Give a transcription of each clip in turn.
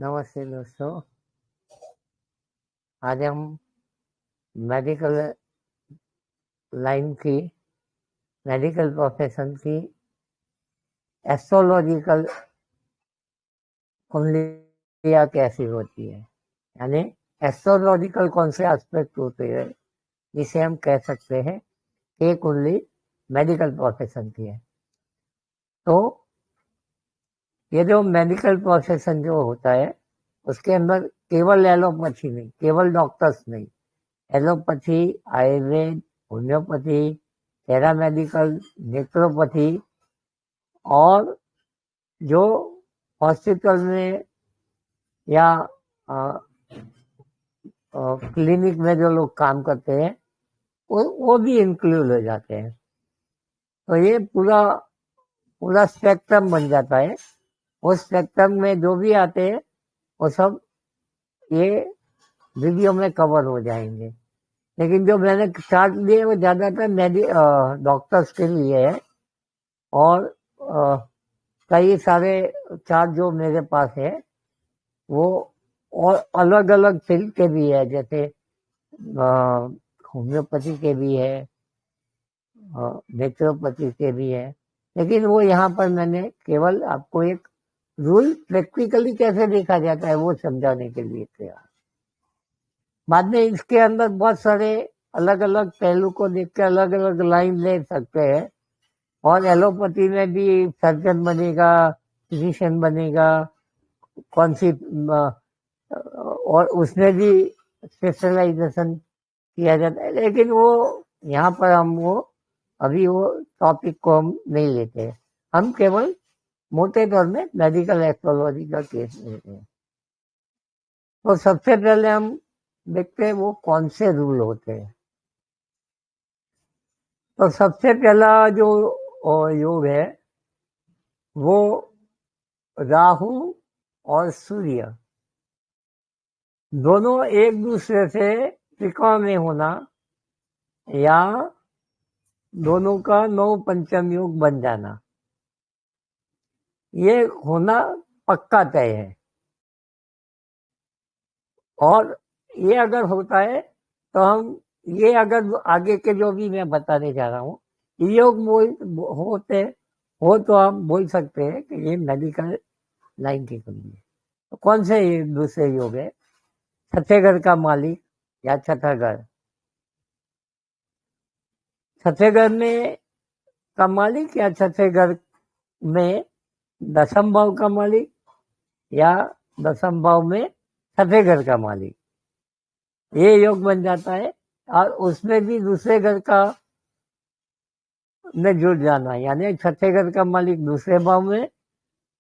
नमस्ते दोस्तों। आज हम मेडिकल लाइन की, मेडिकल प्रोफेशन की एस्ट्रोलॉजिकल कुंडलियाँ कैसी होती है, यानी एस्ट्रोलॉजिकल कौन से एस्पेक्ट होते हैं जिसे हम कह सकते हैं कि कुंडली मेडिकल प्रोफेशन की है। तो ये जो मेडिकल प्रोफेशन जो होता है उसके अंदर केवल एलोपैथी नहीं, केवल डॉक्टर्स नहीं, allopathy, Ayurveda, homeopathy, paramedical, naturopathy और जो हॉस्पिटल में या क्लिनिक में जो लोग काम करते हैं वो भी इंक्लूड हो जाते हैं। तो ये पूरा स्पेक्ट्रम बन जाता है। उस स्पेक्ट्रम में जो भी आते हैं वो सब ये वीडियो में कवर हो जाएंगे। लेकिन जो मैंने चार्ट दिए वो ज़्यादातर डॉक्टर्स के लिए है और कई सारे चार्ट जो मेरे पास है वो और अलग अलग फील्ड के भी है, जैसे होम्योपैथी के भी है, नेचुरोपैथी के भी है। लेकिन वो यहाँ पर मैंने केवल आपको एक रूल प्रैक्टिकली कैसे देखा जाता है वो समझाने के लिए किया। बाद में इसके अंदर बहुत सारे अलग अलग पहलू को देख के अलग अलग लाइन ले सकते हैं। और एलोपैथी में भी सर्जन बनेगा, फिजिशियन बनेगा, कौन सी और उसमें भी स्पेशलाइजेशन किया जाता है। लेकिन वो यहाँ पर हम अभी वो टॉपिक को हम नहीं लेते हैं। हम केवल मोटे तौर में मेडिकल एस्ट्रोलॉजी का केस लेते हैं। तो सबसे पहले हम देखते हैं वो कौन से रूल होते हैं। तो सबसे पहला जो योग है वो राहु और सूर्य दोनों एक दूसरे से त्रिकोण में होना या दोनों का 9 पंचम योग बन जाना, ये होना पक्का तय है। और ये अगर होता है तो हम ये अगर आगे के जो भी मैं बताने जा रहा हूँ योग होते हो तो हम बोल सकते हैं कि ये मेडिकल लाइन की कुंडली है। तो कौन से दूसरे योग है? छठे घर का मालिक या छठा घर, छठे घर में का मालिक या छठे घर में दसम भाव का मालिक या दसम भाव में छठे घर का मालिक, ये योग बन जाता है। और उसमें भी दूसरे घर का में जुड़ जाना, यानी छठे घर का मालिक दूसरे भाव में,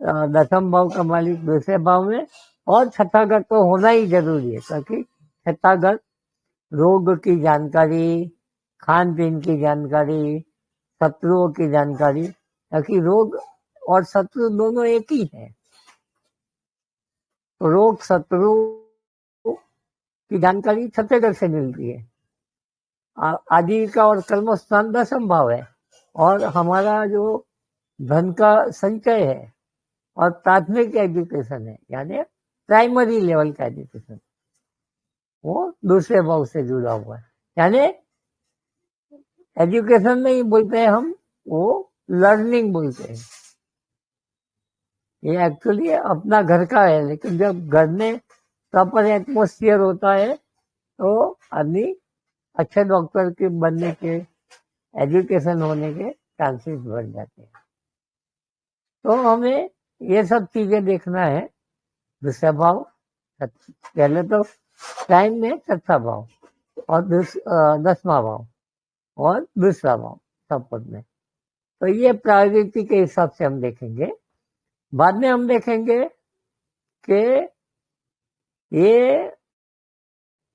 दसम भाव का मालिक दूसरे भाव में, और छठा घर तो होना ही जरूरी है ताकि छठा घर रोग की जानकारी, खान पीन की जानकारी, शत्रुओं की जानकारी, ताकि रोग और शत्रु दोनों एक ही है। तो रोग शत्रु की जानकारी छठे घर से मिलती है। आजीविका और कर्म स्थान दसम भाव है और हमारा जो धन का संचय है और प्राथमिक एजुकेशन है, यानी प्राइमरी लेवल का एजुकेशन, वो दूसरे भाव से जुड़ा हुआ है। यानी एजुकेशन नहीं बोलते हैं हम, वो लर्निंग बोलते हैं। ये एक्चुअली अपना घर का है, लेकिन जब घर में प्रॉपर एटमोस्फियर होता है तो आदमी अच्छे डॉक्टर के बनने के, एजुकेशन होने के चांसेस बढ़ जाते हैं। तो हमें ये सब चीजें देखना है। दूसरा भाव, पहले तो टाइम में छठा भाव और 10वां भाव और दूसरा भाव सब पद में। तो ये प्रायोरिटी के हिसाब से हम देखेंगे। बाद में हम देखेंगे कि ये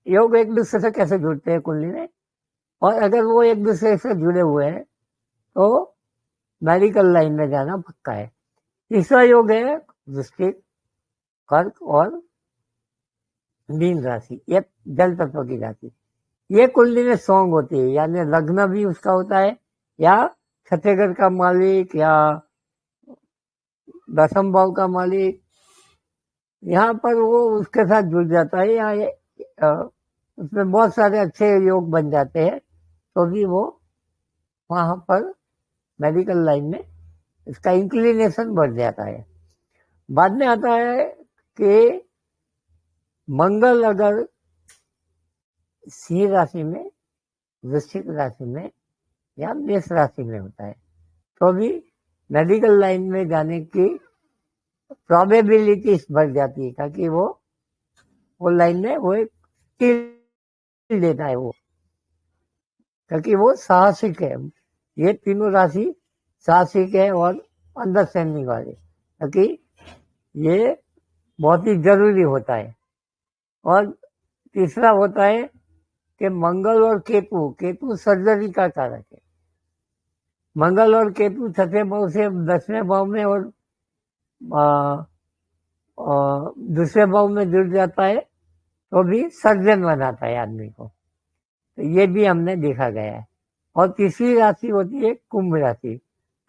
योग एक दूसरे से कैसे जुड़ते हैं कुंडली में, और अगर वो एक दूसरे से जुड़े हुए हैं तो मेडिकल लाइन में जाना पक्का है। तीसरा योग है वृश्चिक, कर्क और मीन राशि, ये जल तत्व की राशि। ये कुंडली में स्ट्रॉन्ग होती है, यानी लग्न भी उसका होता है या छठे घर का मालिक या दसम भाव का मालिक यहाँ पर वो उसके साथ जुड़ जाता है, यहाँ उसमें बहुत सारे अच्छे योग बन जाते हैं, तो भी वो वहां पर मेडिकल लाइन में इसका इंक्लिनेशन बढ़ जाता है। बाद में आता है कि मंगल अगर सिंह राशि में, वृश्चिक राशि में या मेष राशि में होता है, तो भी मेडिकल लाइन में जाने की प्रोबेबिलिटीज बढ़ जाती है, ताकि वो लाइन में वो एक स्किल देता है वो, क्योंकि वो साहसिक है। ये तीनों राशि साहसिक है और अंडरस्टैंडिंग वाले, क्योंकि ये बहुत ही जरूरी होता है। और तीसरा होता है कि मंगल और केतु, केतु सर्जरी का कारक है। मंगल और केतु छठे भाव से 10वें भाव में और दूसरे भाव में जुड़ जाता है, तो भी सर्जन बनाता है आदमी को, तो ये भी हमने देखा गया है। और तीसरी राशि होती है कुंभ राशि।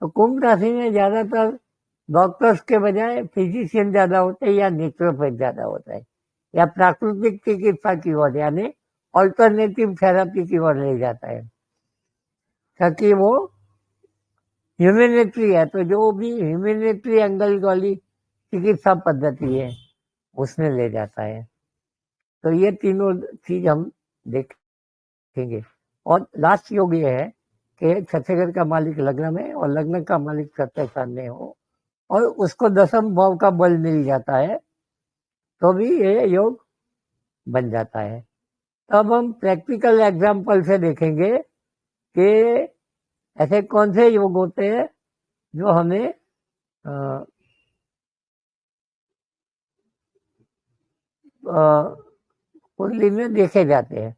तो कुंभ राशि में ज्यादातर डॉक्टर्स के बजाय फिजिशियन ज्यादा होते हैं, या नेचुरोपैथ ज्यादा होता है, या प्राकृतिक चिकित्सा की ओर यानी ऑल्टरनेटिव थेरेपी की ओर ले जाता है, ताकि वो ह्यूमैनिटी है, तो जो भी ह्यूमैनिटी एंगल वाली चिकित्सा पद्धति है उसमें ले जाता है। तो ये तीनों चीज हम देखेंगे। और लास्ट योग ये है कि छठे घर का मालिक लग्न में और लग्न का मालिक छठे स्थान में हो और उसको दसम भाव का बल मिल जाता है, तो भी ये योग बन जाता है। तब हम प्रैक्टिकल एग्जाम्पल से देखेंगे कि ऐसे कौन से योग होते हैं जो हमें कुंडली में देखे जाते हैं।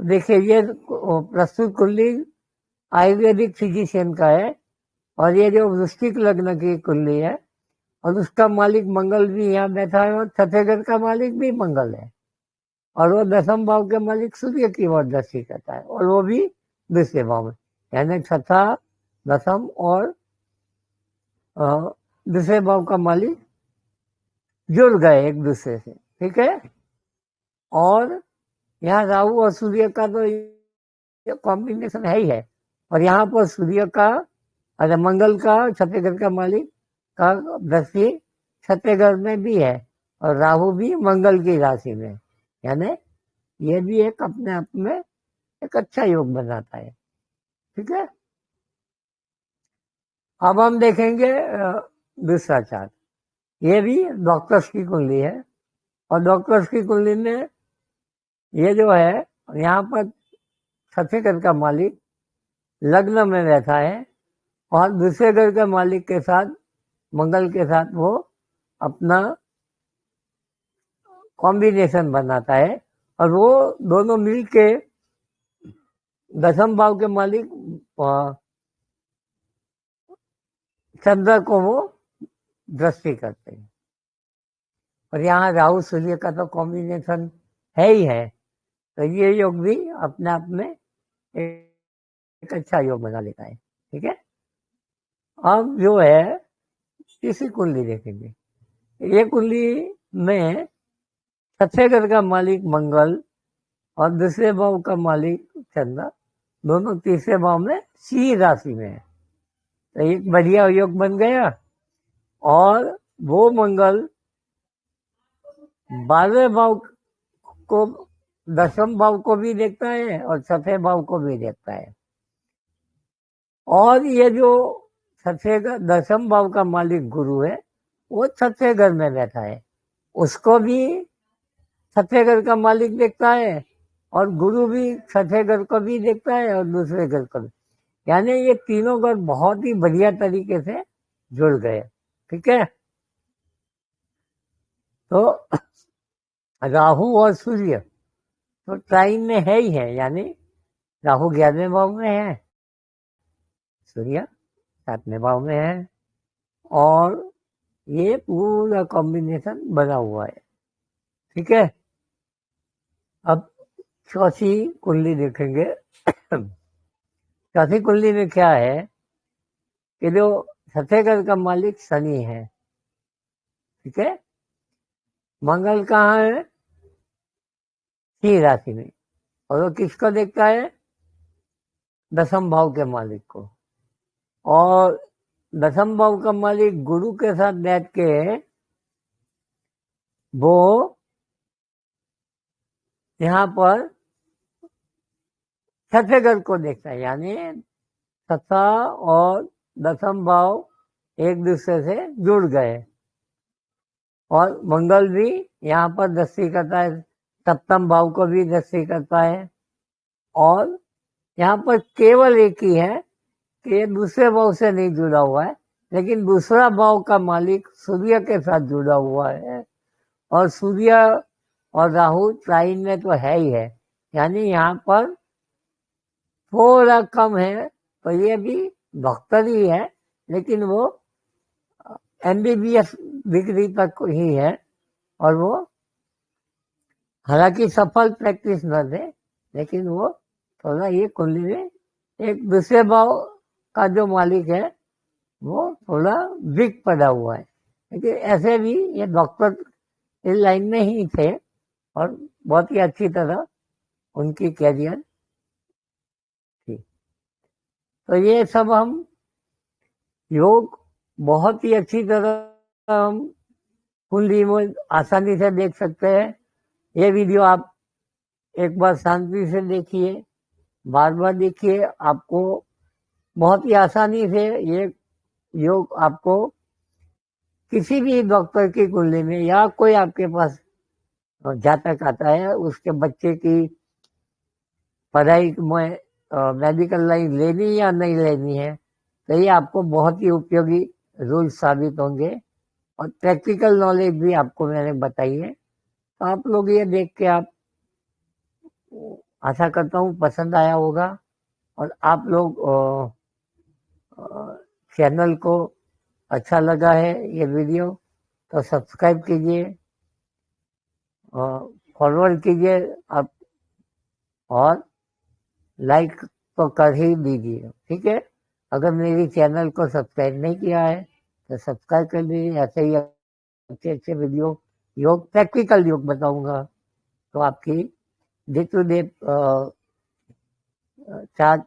देखिए, ये प्रस्तुत कुंडली आयुर्वेदिक फिजिशियन का है, और ये जो वृश्चिक लग्न की कुंडली है, और उसका मालिक मंगल भी यहाँ बैठा है, और छठे घर का मालिक भी मंगल है, और वो दसम भाव के मालिक सूर्य की ओर दृष्टि करता है, और वो भी दूसरे भाव में, यानी छठा, दसम और दूसरे भाव का मालिक जुड़ गए एक दूसरे से, ठीक है। और यहाँ राहु और सूर्य का तो ये कॉम्बिनेशन है ही है, और यहाँ पर सूर्य का, अरे मंगल का छठे घर का मालिक का दृष्टि छठे घर में भी है, और राहु भी मंगल की राशि में, यानी ये भी एक अपने आप में एक अच्छा योग बनाता है, ठीक है। अब हम देखेंगे दूसरा चार्ट। ये भी डॉक्टर्स की कुंडली है, और डॉक्टर्स की कुंडली में ये जो है, यहाँ पर छठे घर का मालिक लग्न में बैठा है, और दूसरे घर के मालिक के साथ, मंगल के साथ वो अपना कॉम्बिनेशन बनाता है, और वो दोनों मिलके दसम भाव के मालिक चंद्र को वो दृष्टि करते हैं। और यहाँ राहु सूर्य का तो कॉम्बिनेशन है ही है, तो ये योग भी अपने आप में एक अच्छा योग बना लेता है, ठीक है। अब जो है तीसरी कुंडली देखेंगे। ये कुंडली में छठे घर का मालिक मंगल और दूसरे भाव का मालिक चंद्र, दोनों तीसरे भाव में सिंह राशि में है, तो एक बढ़िया योग बन गया। और वो मंगल 12वें भाव को, दसम भाव को भी देखता है और छठे भाव को भी देखता है, और ये जो छठे घर दसम भाव का मालिक गुरु है, वो छठे घर में बैठा है, उसको भी छठे घर का मालिक देखता है, और गुरु भी छठे घर को भी देखता है और दूसरे घर को भी, यानी ये तीनों घर बहुत ही बढ़िया तरीके से जुड़ गए, ठीक है। तो राहु और सूर्य तो ट्राइन में है ही है, यानी राहु 11वें भाव में है, सूर्य 7वें भाव में है, और ये पूरा कॉम्बिनेशन बना हुआ है, ठीक है। अब चौथी कुंडली देखेंगे। चौथी कुंडली में क्या है कि जो छठे घर का मालिक शनि है, ठीक है, मंगल कहाँ है? सिंह राशि में। और वो किसको देखता है? दसम भाव के मालिक को। और दसम भाव का मालिक गुरु के साथ बैठ के वो यहाँ पर छठे घर को देखता है, यानी छठा और दसम भाव एक दूसरे से जुड़ गए। और मंगल भी यहाँ पर दृष्टि करता है, सप्तम भाव को भी दृष्टि करता है। और यहाँ पर केवल एक ही है कि ये दूसरे भाव से नहीं जुड़ा हुआ है, लेकिन दूसरा भाव का मालिक सूर्य के साथ जुड़ा हुआ है। और सूर्य और राहु ट्राइन में तो है ही है, यानी यहाँ पर थोड़ा कम है, तो ये भी डॉक्टर ही है, लेकिन वो MBBS डिग्री तक ही है। और वो हालांकि सफल प्रैक्टिस न दे, लेकिन वो थोड़ा ये कुंडली में एक दूसरे भाव का जो मालिक है वो थोड़ा वीक पड़ा हुआ है, लेकिन ऐसे भी ये डॉक्टर इस लाइन में ही थे और बहुत ही अच्छी तरह उनकी कैरियर थी। तो ये सब हम योग बहुत ही अच्छी तरह हम कुंडली में आसानी से देख सकते हैं। ये वीडियो आप एक बार शांति से देखिए, बार बार देखिए, आपको बहुत ही आसानी से ये योग आपको किसी भी डॉक्टर की कुंडली में, या कोई आपके पास जातक आता है उसके बच्चे की पढ़ाई में मेडिकल लाइन लेनी या नहीं लेनी है, तो ये आपको बहुत ही उपयोगी रूल साबित होंगे। और प्रैक्टिकल नॉलेज भी आपको मैंने बताई है। तो आप लोग ये देख के आप, आशा करता हूँ पसंद आया होगा। और आप लोग चैनल को अच्छा लगा है ये वीडियो तो सब्सक्राइब कीजिए, फॉरवर्ड कीजिए आप, और लाइक तो कर ही दीजिए, ठीक है। अगर मेरी चैनल को सब्सक्राइब नहीं किया है तो सब्सक्राइब कर दीजिए। ऐसे ही अच्छे अच्छे वीडियो योग, प्रैक्टिकल योग बताऊंगा, तो आपकी डे टू डे चार्ट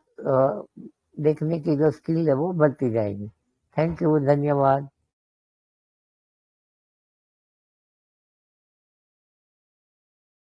देखने की जो स्किल है वो बढ़ती जाएगी। थैंक यू, धन्यवाद।